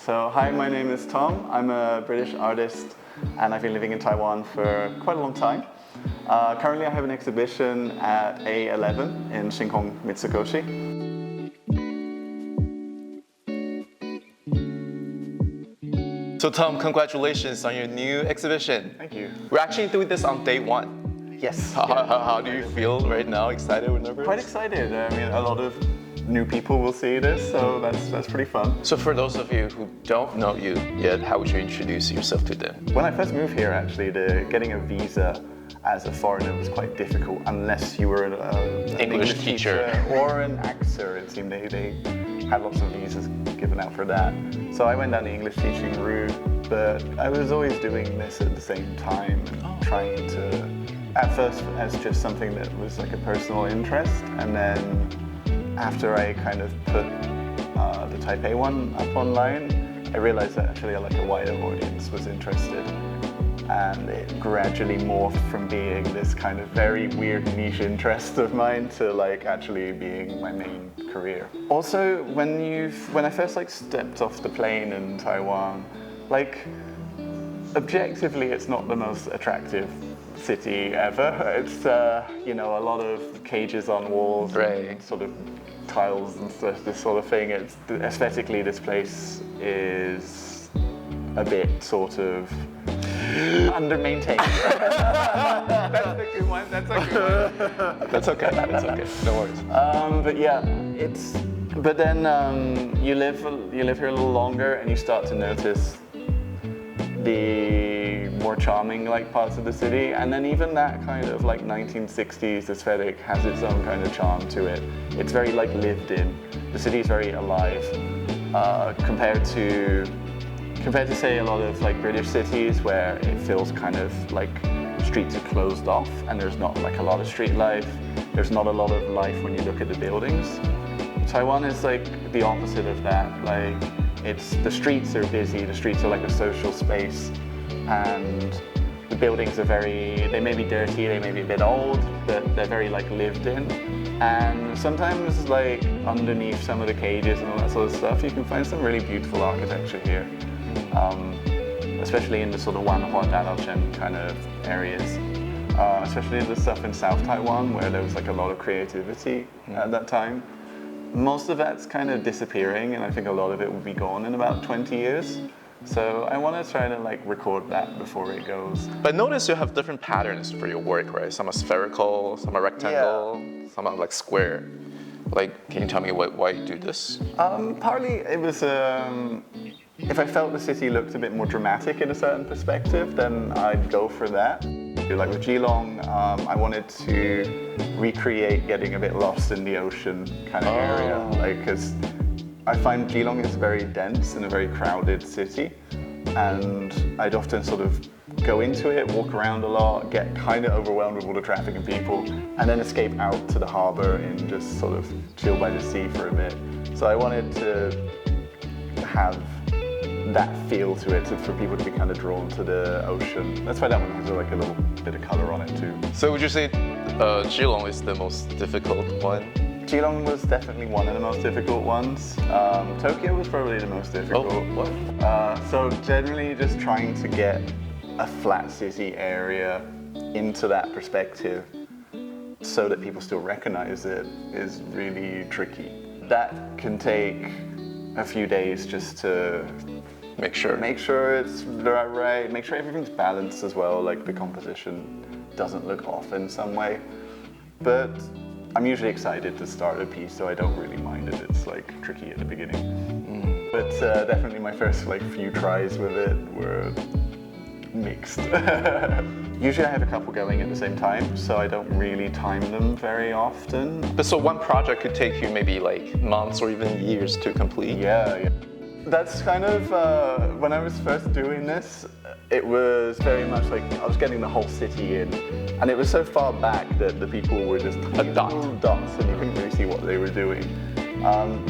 So hi, my name is Tom. I'm a British artist and I've been living in Taiwan for quite a long time. Currently I have an exhibition at A11 in Shinhong, Mitsukoshi. So Tom, congratulations on your new exhibition. Thank you. We're actually doing this on day one. Yes. How do you feel right now? Excited or nervous? Quite excited. I mean, a lot of new people will see this, so that's pretty fun. So for those of you who don't know you yet, how would you introduce yourself to them? When I first moved here, actually, getting a visa as a foreigner was quite difficult unless you were an English teacher or an actor. It seemed they had lots of visas given out for that. So I went down the English teaching route, but I was always doing this at the same time and trying to, at first as just something that was like a personal interest, and then after I kind of put the Taipei one up online, I realized that actually like a wider audience was interested. And it gradually morphed from being this kind of very weird niche interest of mine to like actually being my main career. Also, when I first like stepped off the plane in Taiwan, like objectively it's not the most attractive city ever. It's you know, a lot of cages on walls, right, and sort of tiles and stuff, this sort of thing. It's aesthetically, this place is a bit sort of under-maintained. That's a good one. That's a good one. That's okay. That's okay. No worries. But yeah, But then you live here a little longer, and you start to notice the more charming like parts of the city, and then even that kind of like 1960s aesthetic has its own kind of charm to it. It's very like lived in. The city's very alive compared to say a lot of like British cities where it feels kind of like streets are closed off and there's not like a lot of street life. There's not a lot of life when you look at the buildings. Taiwan is like the opposite of that. Like the streets are busy, the streets are like a social space, and the buildings are they may be dirty, they may be a bit old, but they're very like lived in. And sometimes like underneath some of the cages and all that sort of stuff, you can find some really beautiful architecture here. Especially in the sort of Wanhua Dadaochen kind of areas. Especially the stuff in South Taiwan where there was like a lot of creativity at that time. Most of that's kind of disappearing, and I think a lot of it will be gone in about 20 years. So I want to try to like record that before it goes. But notice you have different patterns for your work, right? Some are spherical, some are rectangle, some are like square. Like, can you tell me why you do this? Partly it was, if I felt the city looked a bit more dramatic in a certain perspective, then I'd go for that. Like with Geelong, I wanted to recreate getting a bit lost in the ocean kind of area. Like, because I find Geelong is very dense and a very crowded city, and I'd often sort of go into it, walk around a lot, get kind of overwhelmed with all the traffic and people, and then escape out to the harbour and just sort of chill by the sea for a bit. So I wanted to have that feel to it, for people to be kind of drawn to the ocean. That's why that one has like a little bit of colour on it too. So would you say Geelong is the most difficult one? Geelong was definitely one of the most difficult ones. Tokyo was probably the most difficult. Oh, what? So generally just trying to get a flat city area into that perspective so that people still recognize it is really tricky. That can take a few days just to make sure it's right, make sure everything's balanced as well, like the composition doesn't look off in some way. But I'm usually excited to start a piece, so I don't really mind if it's like tricky at the beginning. But definitely my first like few tries with it were mixed. Usually I have a couple going at the same time, so I don't really time them very often. But so one project could take you maybe like months or even years to complete? Yeah. That's kind of, when I was first doing this, it was very much like I was getting the whole city in, and it was so far back that the people were just little dots and you couldn't really see what they were doing.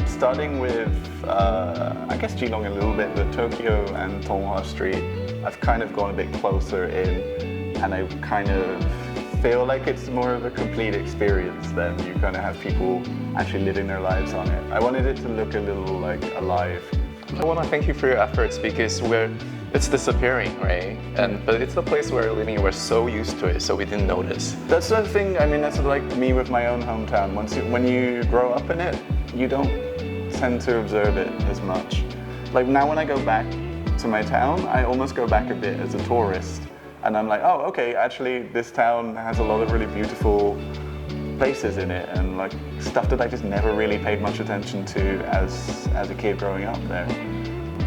Starting with, I guess Geelong a little bit, but Tokyo and Tonghua Street, I've kind of gone a bit closer in, and I kind of feel like it's more of a complete experience then. You kind of have people actually living their lives on it. I wanted it to look a little like alive. I want to thank you for your efforts because it's disappearing, right? But it's the place we're living. We're so used to it, so we didn't notice. That's the thing. I mean, that's like me with my own hometown. When you grow up in it, you don't tend to observe it as much. Like now, when I go back to my town, I almost go back a bit as a tourist, and I'm like, oh, okay, actually, this town has a lot of really beautiful places in it, and like stuff that I just never really paid much attention to as a kid growing up there.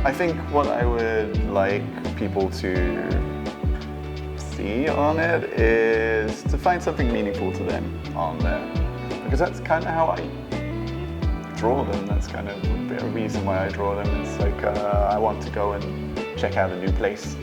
I think what I would like people to see on it is to find something meaningful to them on there, because that's kind of how I draw them. That's kind of a reason why I draw them. It's like I want to go and check out a new place